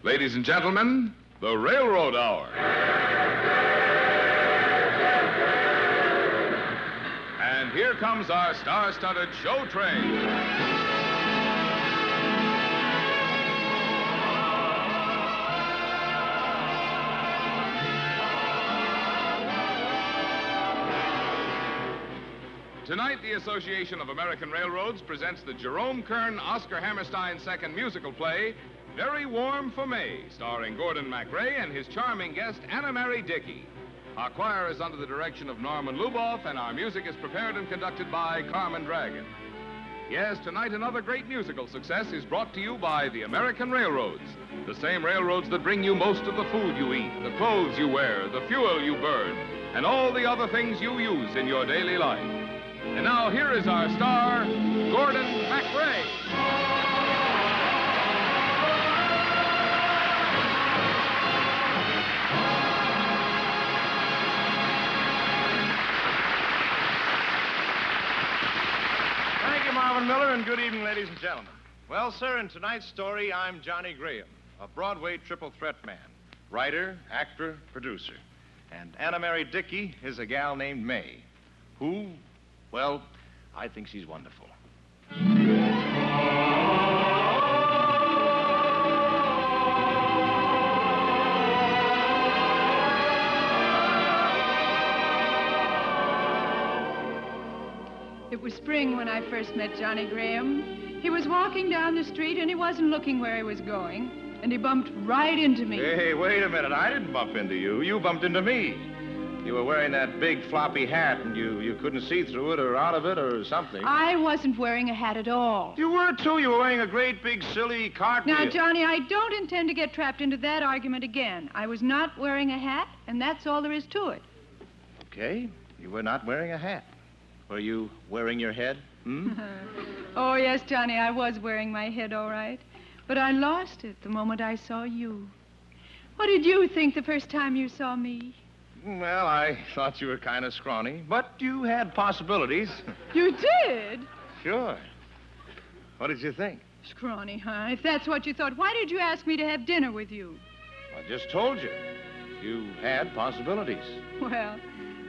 Ladies and gentlemen, the Railroad Hour. And here comes our star-studded show train. Tonight, the Association of American Railroads presents the Jerome Kern Oscar Hammerstein second musical play, Very Warm for May, starring Gordon MacRae and his charming guest, Anna Mary Dickey. Our choir is under the direction of Norman Luboff, and our music is prepared and conducted by Carmen Dragon. Yes, tonight another great musical success is brought to you by the American Railroads, the same railroads that bring you most of the food you eat, the clothes you wear, the fuel you burn, and all the other things you use in your daily life. And now, here is our star, Gordon MacRae. Thank you, Marvin Miller, and good evening, ladies and gentlemen. Well, sir, in tonight's story, I'm Johnny Graham, a Broadway triple threat man, writer, actor, producer. And Anna Mary Dickey is a gal named May, who, well, I think she's wonderful. It was spring when I first met Johnny Graham. He was walking down the street and he wasn't looking where he was going, and he bumped right into me. Hey, wait a minute. I didn't bump into you. You bumped into me. You were wearing that big floppy hat, and you couldn't see through it or out of it or something. I wasn't wearing a hat at all. You were, too. You were wearing a great big silly cartwheel. Now, Johnny, I don't intend to get trapped into that argument again. I was not wearing a hat, and that's all there is to it. Okay. You were not wearing a hat. Were you wearing your head? Oh, yes, Johnny, I was wearing my head all right. But I lost it the moment I saw you. What did you think the first time you saw me? Well, I thought you were kind of scrawny, but you had possibilities. You did? Sure. What did you think? Scrawny, huh? If that's what you thought, why did you ask me to have dinner with you? I just told you. You had possibilities. Well,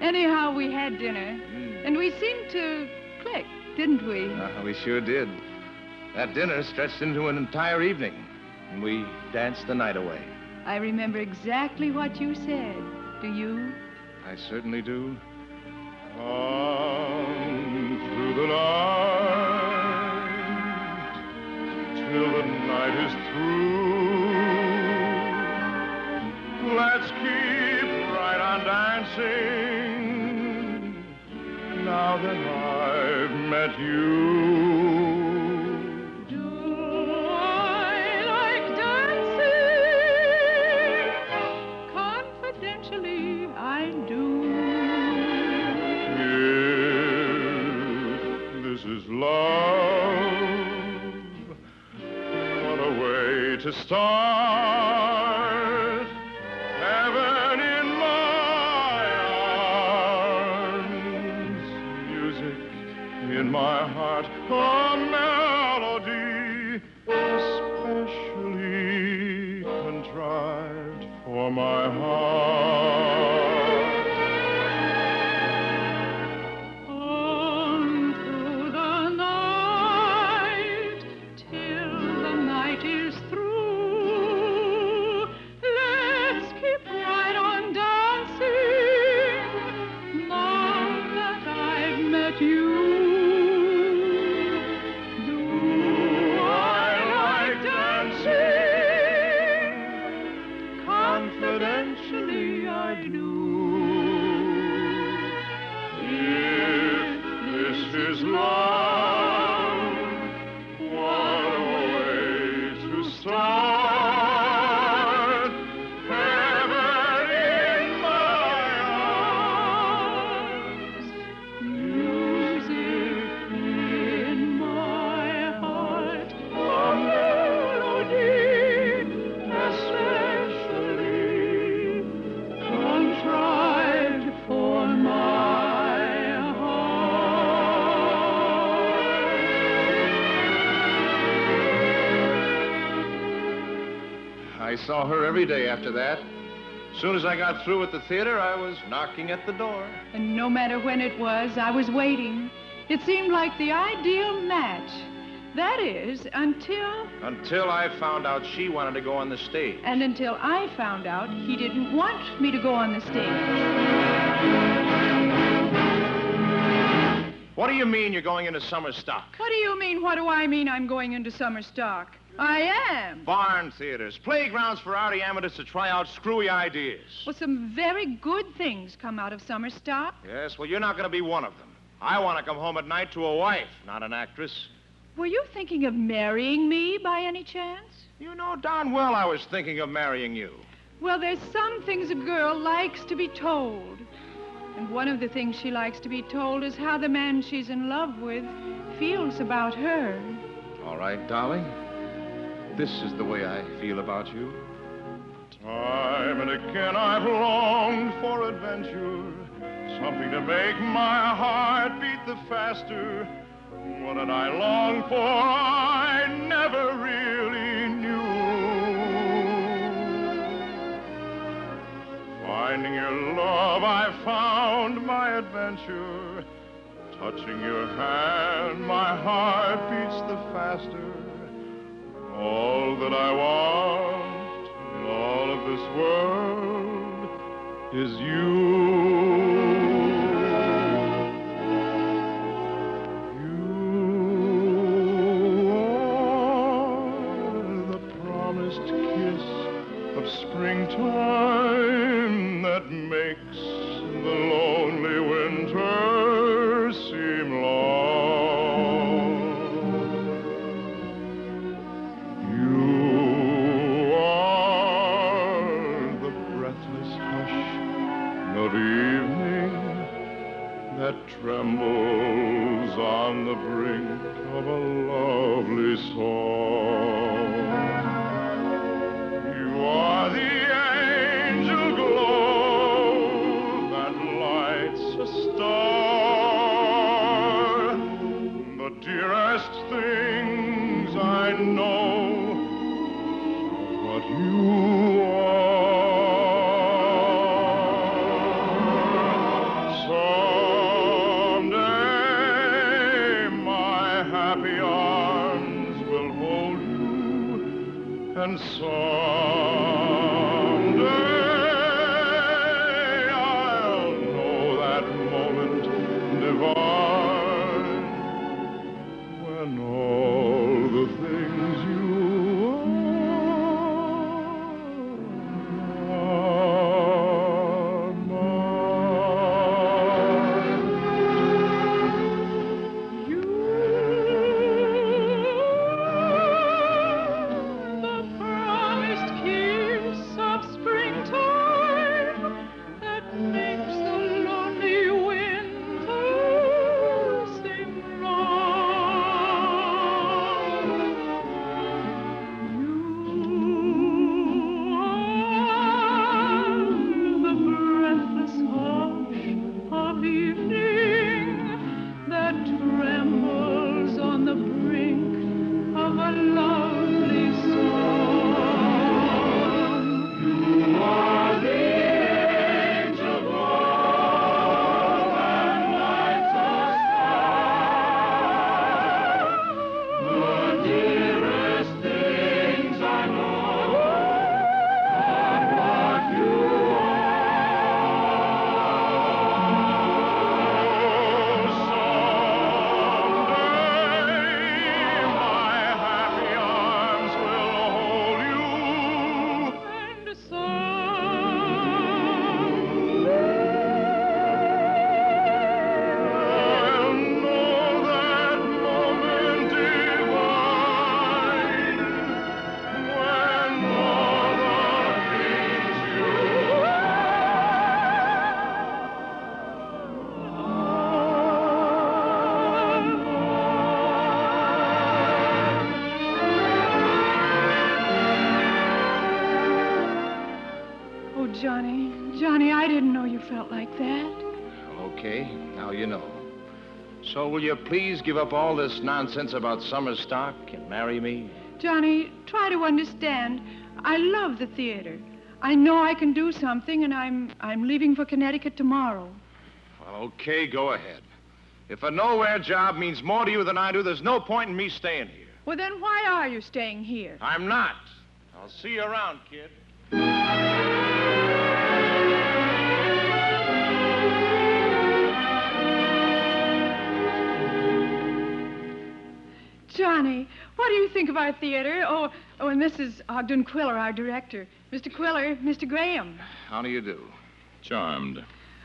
anyhow, we had dinner, and we seemed to click, didn't we? We sure did. That dinner stretched into an entire evening, and we danced the night away. I remember exactly what you said. Do you? I certainly do. On through the night, till the night is through. Let's keep right on dancing, now that I've met you. Love, what a way to start. Heaven in my arms, music in my heart, a melody especially contrived for my heart. Try. I saw her every day after that. As soon as I got through at the theater, I was knocking at the door. And no matter when it was, I was waiting. It seemed like the ideal match. That is, until... Until I found out she wanted to go on the stage. And until I found out he didn't want me to go on the stage. What do you mean you're going into summer stock? What do you mean? What do I mean I'm going into summer stock? I am. Barn theaters, playgrounds for arty amateurs to try out screwy ideas. Well, some very good things come out of summer stock. Yes, well, you're not going to be one of them. I want to come home at night to a wife, not an actress. Were you thinking of marrying me by any chance? You know darn well I was thinking of marrying you. Well, there's some things a girl likes to be told. And one of the things she likes to be told is how the man she's in love with feels about her. All right, darling. This is the way I feel about you. Time and again I've longed for adventure, something to make my heart beat the faster. What did I long for? I never really knew. Finding your love, I found my adventure. Touching your hand, my heart beats the faster. All that I want in all of this world is you. You are the promised kiss of springtime that makes the lonely winter seem long. Of evening that trembles on the brink of a lovely song. You are the angel glow that lights a star, the dearest things I know of what you are. And someday I'll know that moment divine when all the things you are mine. You Johnny, I didn't know you felt like that. Okay, now you know. So will you please give up all this nonsense about summer stock and marry me? Johnny, try to understand. I love the theater. I know I can do something, and I'm leaving for Connecticut tomorrow. Well, okay, go ahead. If a nowhere job means more to you than I do, there's no point in me staying here. Well, then why are you staying here? I'm not. I'll see you around, kid. Johnny, what do you think of our theater? Oh, and this is Ogden Quiller, our director. Mr. Quiller, Mr. Graham. How do you do? Charmed.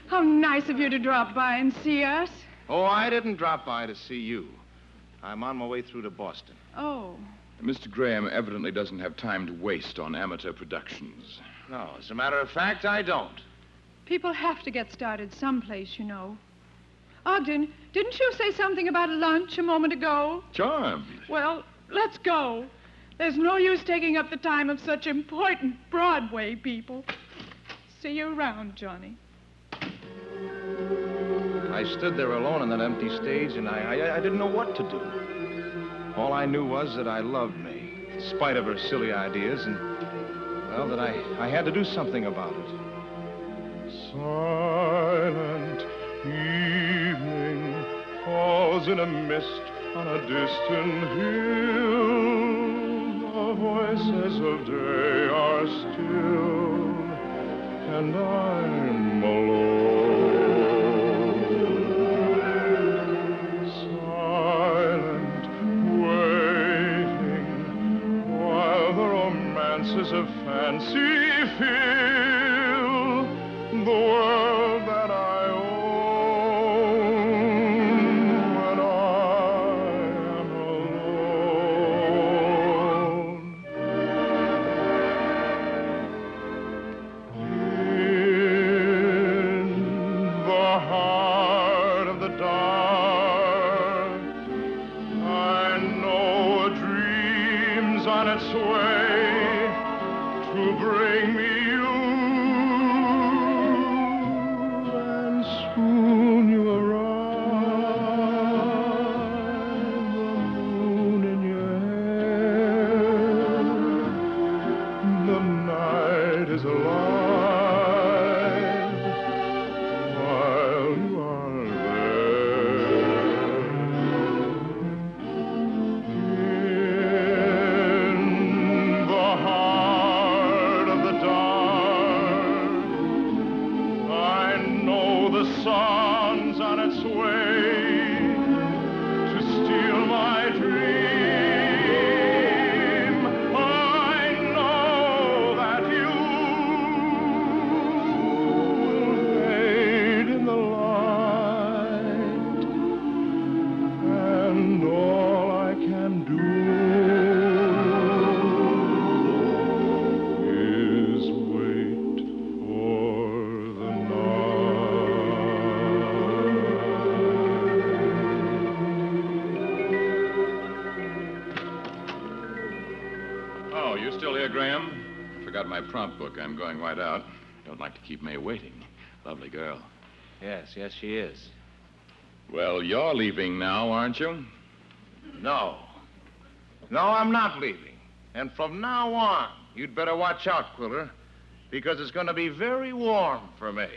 How nice of you to drop by and see us. Oh, I didn't drop by to see you. I'm on my way through to Boston. Oh. Mr. Graham evidently doesn't have time to waste on amateur productions. No, as a matter of fact, I don't. People have to get started someplace, you know. Ogden, didn't you say something about lunch a moment ago? Charmed. Well, let's go. There's no use taking up the time of such important Broadway people. See you around, Johnny. I stood there alone on that empty stage, and I didn't know what to do. All I knew was that I loved May, in spite of her silly ideas, and, well, that I had to do something about it. Silent evening falls in a mist on a distant hill. The voices of day are still, and I'm alone. Silent, waiting, while the romances of fancy fill the world that I own when I am alone. In the heart of the dark, I know a dream's on its way to bring me you. Soon you arrive, the moon in your hair. The night is alive while you are there. In the heart of the dark, I know the sun's on its way to steal my dream. I know that you will fade in the light, and all I can do is wait for the night. Oh, you still here, Graham? Forgot my prompt book. I'm going right out. Don't like to keep May waiting. Lovely girl. Yes, she is. Well, you're leaving now, aren't you? No, I'm not leaving. And from now on, you'd better watch out, Quiller, because it's going to be very warm for me.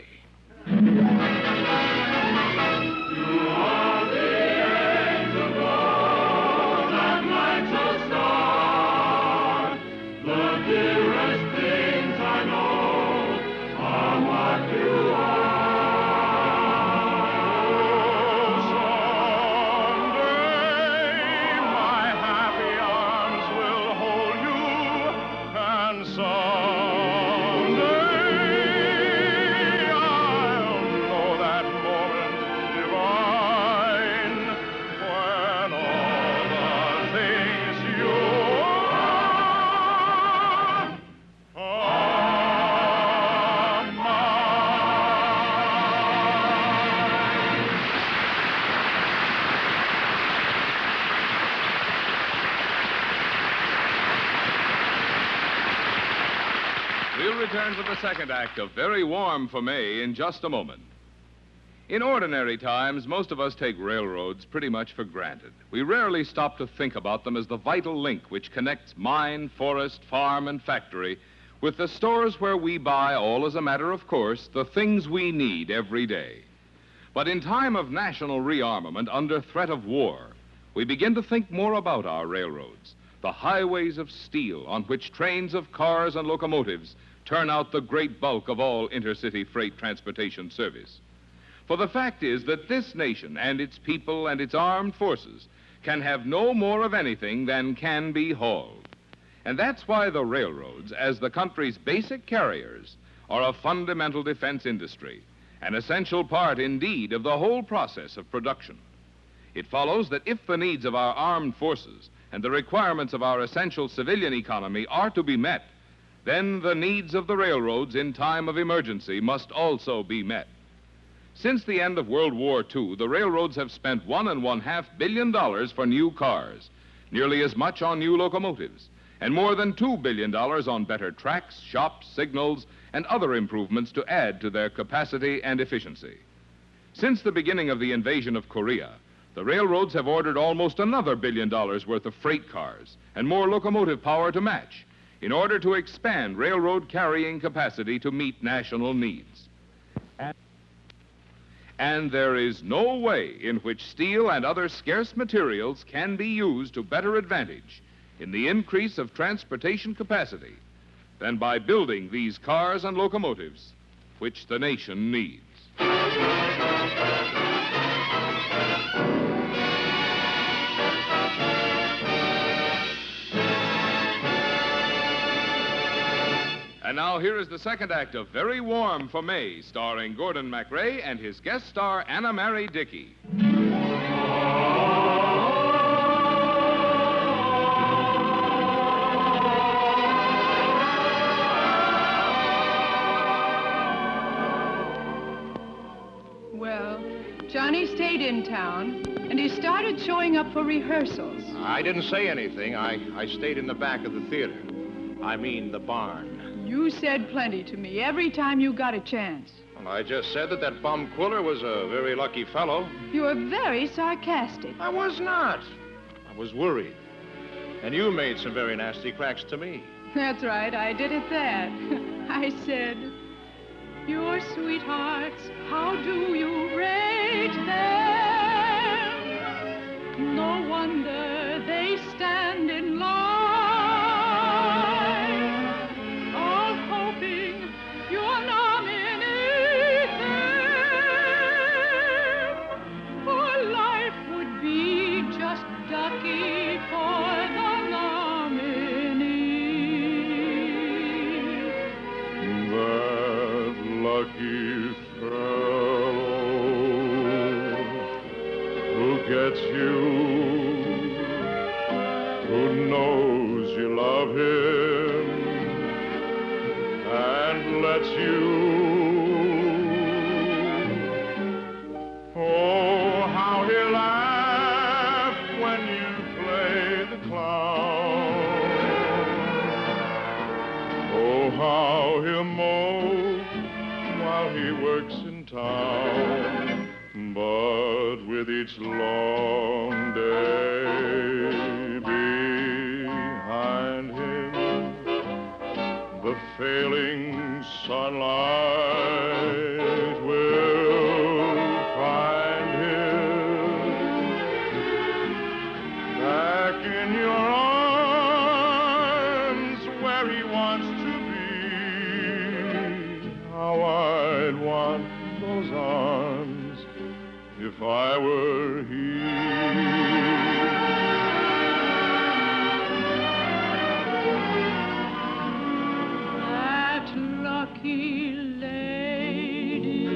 We'll return for the second act of Very Warm for May in just a moment. In ordinary times, most of us take railroads pretty much for granted. We rarely stop to think about them as the vital link which connects mine, forest, farm, and factory with the stores where we buy, all as a matter of course, the things we need every day. But in time of national rearmament, under threat of war, we begin to think more about our railroads, the highways of steel on which trains of cars and locomotives turn out the great bulk of all intercity freight transportation service. For the fact is that this nation and its people and its armed forces can have no more of anything than can be hauled. And that's why the railroads, as the country's basic carriers, are a fundamental defense industry, an essential part indeed of the whole process of production. It follows that if the needs of our armed forces and the requirements of our essential civilian economy are to be met, then the needs of the railroads in time of emergency must also be met. Since the end of World War II, the railroads have spent $1.5 billion for new cars, nearly as much on new locomotives, and more than $2 billion on better tracks, shops, signals, and other improvements to add to their capacity and efficiency. Since the beginning of the invasion of Korea, the railroads have ordered almost another $1 billion worth of freight cars and more locomotive power to match in order to expand railroad carrying capacity to meet national needs. And there is no way in which steel and other scarce materials can be used to better advantage in the increase of transportation capacity than by building these cars and locomotives which the nation needs. And now here is the second act of Very Warm for May, starring Gordon MacRae and his guest star, Anna Mary Dickey. Well, Johnny stayed in town, and he started showing up for rehearsals. I didn't say anything. I stayed in the back of the theater. I mean, the barn. You said plenty to me every time you got a chance. Well, I just said that bum Quiller was a very lucky fellow. You were very sarcastic. I was not. I was worried. And you made some very nasty cracks to me. That's right, I did it that. I said, your sweethearts, how do you rate them? No wonder they stand in line. Lucky fellow who gets you, who knows you love him and lets you. Oh, how he'll laugh when you play the clown. Oh, how he'll moan while he works in town. But with each long day behind him, the failing sunlight will find him back in your arms where he wants to be. How I'd want those arms if I were he. That lucky lady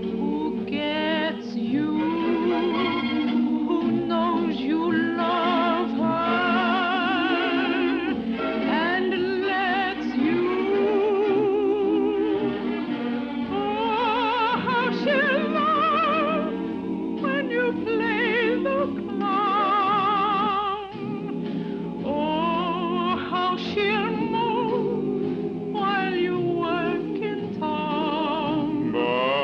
who gets you, who knows you love her and lets you. Oh, how she'll love when you play the clown. Oh, how she'll moan while you work in town. But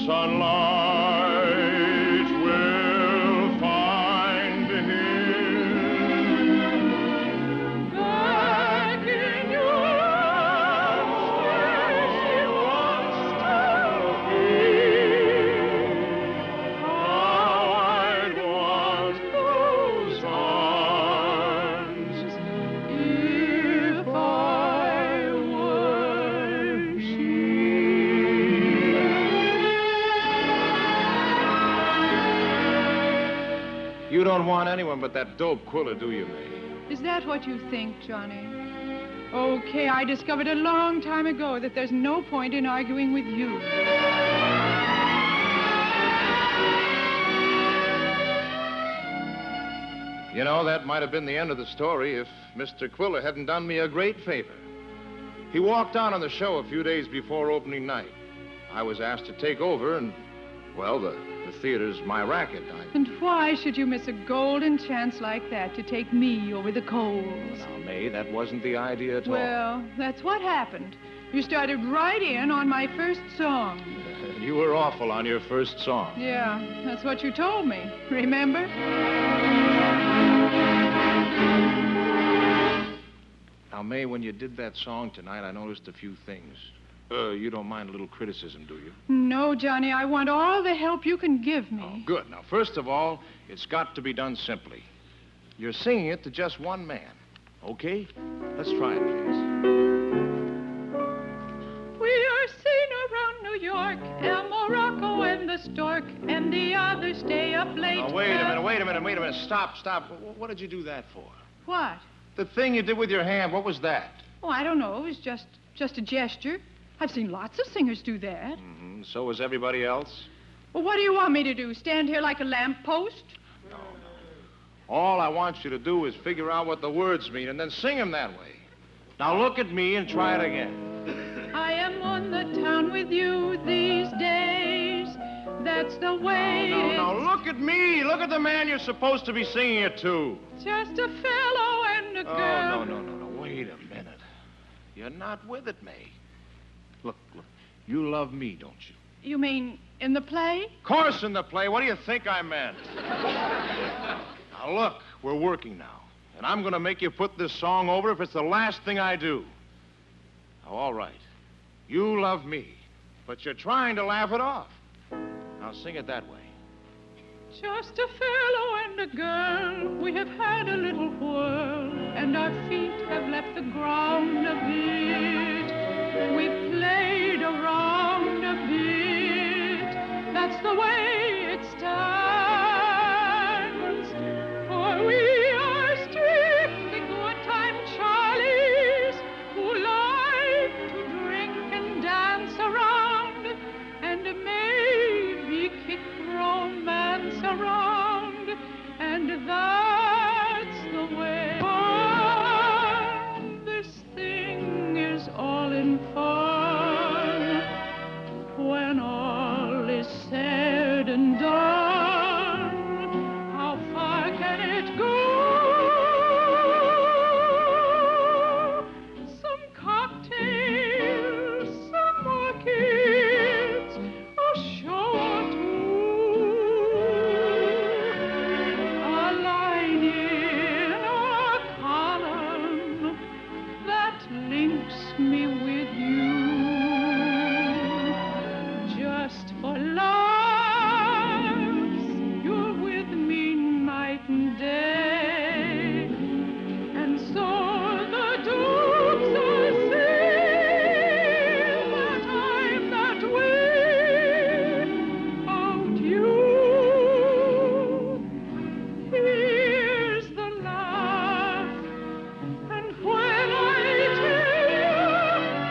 sunlight will find him back in your arms where she wants to be. How I'd want those arms If I were she. You don't want anyone but that dope Quiller, do you, May? Is that what you think, Johnny? Okay, I discovered a long time ago that there's no point in arguing with you. You know, that might have been the end of the story if Mr. Quiller hadn't done me a great favor. He walked out on the show a few days before opening night. I was asked to take over, and, well, the theater's my racket. And why should you miss a golden chance like that to take me over the coals? Now, May, that wasn't the idea at all. Well, that's what happened. You started right in on my first song. You were awful on your first song. Yeah, that's what you told me. Remember? Now, May, when you did that song tonight, I noticed a few things. You don't mind a little criticism, do you? No, Johnny, I want all the help you can give me. Oh, good. Now, first of all, it's got to be done simply. You're singing it to just one man, okay? Let's try it, please. We are seen around New York, El Morocco and the Stork, and the others stay up late. Now, wait a minute. Stop. What did you do that for? What? The thing you did with your hand, what was that? Oh, I don't know. It was just a gesture. I've seen lots of singers do that. Mm-hmm. So was everybody else? Well, what do you want me to do? Stand here like a lamppost? No. All I want you to do is figure out what the words mean and then sing them that way. Now look at me and try it again. I am on the town with you these days. That's the way. No, look at me. Look at the man you're supposed to be singing it to. Just a fellow and a girl. Oh, no. Wait a minute. You're not with it, May. Look. You love me, don't you? You mean in the play? Of course in the play. What do you think I meant? Now, look, we're working now. And I'm going to make you put this song over if it's the last thing I do. Now, all right. You love me, but you're trying to laugh it off. Now, sing it that way. Just a fellow and a girl, we have had a little whirl, and our feet have left the ground a bit. We've played around a bit, that's the way it stands. For we are strictly good time Charlies who like to drink and dance around, and maybe kick romance around, and that's the way. Oh, this thing is all in fun when all is said and done. How far can it go? Some cocktails, some more kids, a show or two, a line in a column that links me with you. Just for laughs, you're with me night and day, and so the dupes will say that I'm that way about you. Here's the laugh, and when I tell you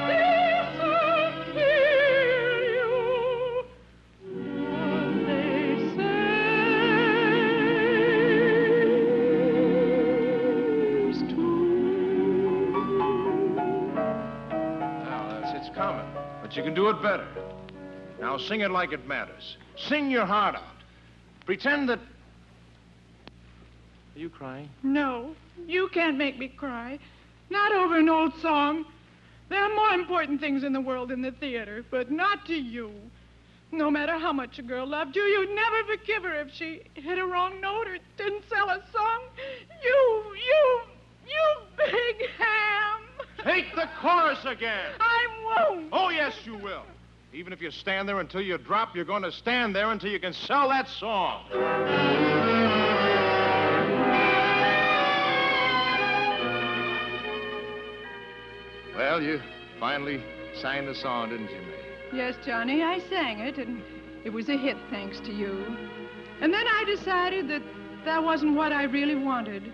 this'll kill you, what they say's true. Now, it's coming, but you can do it better. Now, sing it like it matters. Sing your heart out. Pretend that... Are you crying? No, you can't make me cry. Not over an old song. There are more important things in the world than the theater, but not to you. No matter how much a girl loved you, you'd never forgive her if she hit a wrong note or didn't sell a song. You big ham. Take the chorus again. I won't. Oh, yes, you will. Even if you stand there until you drop, you're going to stand there until you can sell that song. Well, you finally sang the song, didn't you, May? Yes, Johnny, I sang it, and it was a hit thanks to you. And then I decided that wasn't what I really wanted.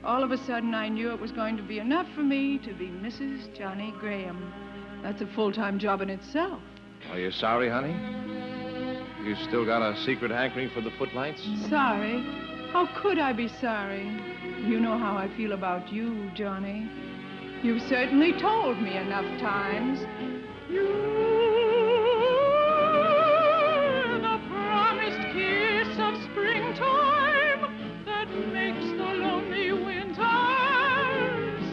All of a sudden, I knew it was going to be enough for me to be Mrs. Johnny Graham. That's a full-time job in itself. Are you sorry, honey? You still got a secret hankering for the footlights? Sorry? How could I be sorry? You know how I feel about you, Johnny. You've certainly told me enough times. You're the promised kiss of springtime that makes the lonely winter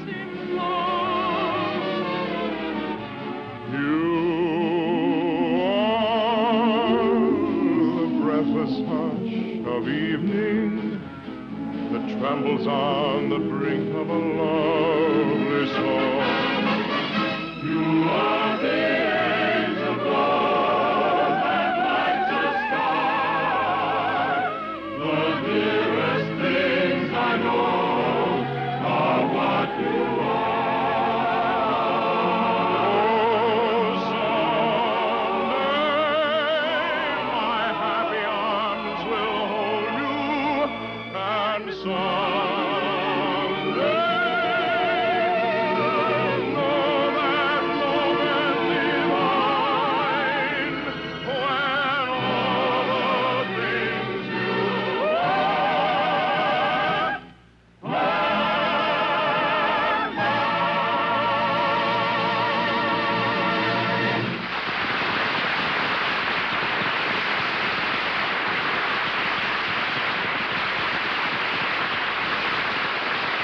seem long. You are the breathless hush of evening that trembles on the brink of a lovely song. You are the angel glow that lights a star. The dearest things I know are what you are. Oh, someday my happy arms will hold you, and someday know that moment divine when all the things you are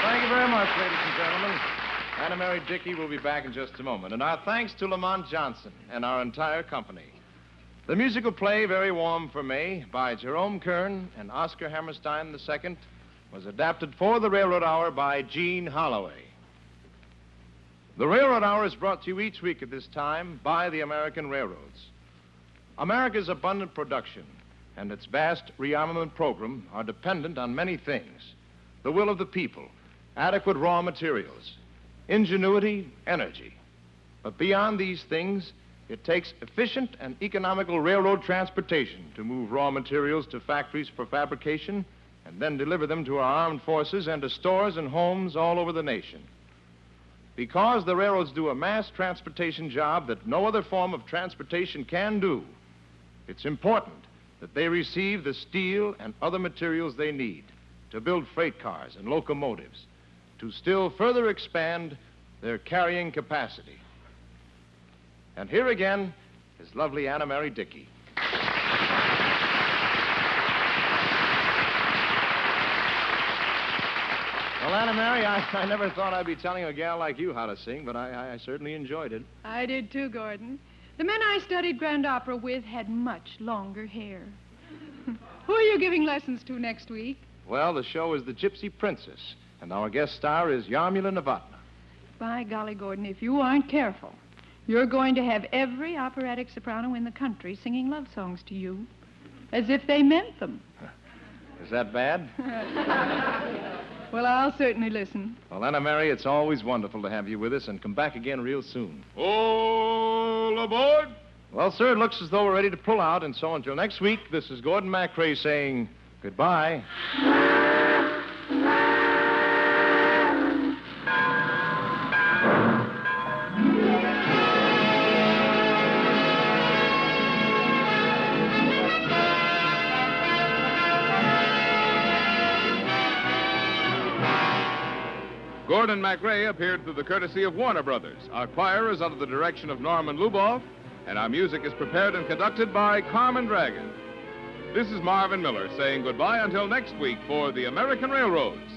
Thank you very much, ladies and gentlemen. Anna Mary Dickey will be back in just a moment. And our thanks to Lamont Johnson and our entire company. The musical play, Very Warm for May, by Jerome Kern and Oscar Hammerstein II, was adapted for the Railroad Hour by Gene Holloway. The Railroad Hour is brought to you each week at this time by the American Railroads. America's abundant production and its vast rearmament program are dependent on many things: the will of the people, adequate raw materials, ingenuity, energy. But beyond these things, it takes efficient and economical railroad transportation to move raw materials to factories for fabrication and then deliver them to our armed forces and to stores and homes all over the nation. Because the railroads do a mass transportation job that no other form of transportation can do, it's important that they receive the steel and other materials they need to build freight cars and locomotives, to still further expand their carrying capacity. And here again is lovely Anna Mary Dickey. Well, Anna Mary, I never thought I'd be telling a gal like you how to sing, but I certainly enjoyed it. I did too, Gordon. The men I studied Grand Opera with had much longer hair. Who are you giving lessons to next week? Well, the show is The Gypsy Princess, and our guest star is Yarmila Novotna. By golly, Gordon, if you aren't careful, you're going to have every operatic soprano in the country singing love songs to you, as if they meant them. Is that bad? Well, I'll certainly listen. Well, Anna Mary, it's always wonderful to have you with us, and come back again real soon. All aboard! Well, sir, it looks as though we're ready to pull out, and so until next week, this is Gordon MacRae saying goodbye. Gordon MacRae appeared through the courtesy of Warner Brothers. Our choir is under the direction of Norman Luboff, and our music is prepared and conducted by Carmen Dragon. This is Marvin Miller saying goodbye until next week for the American Railroads.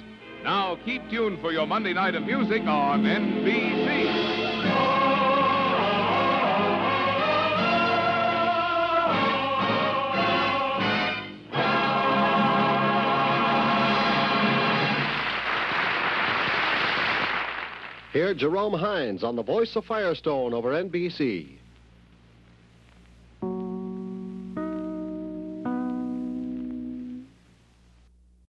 Now keep tuned for your Monday night of music on NBC. Hear Jerome Hines on The Voice of Firestone over NBC.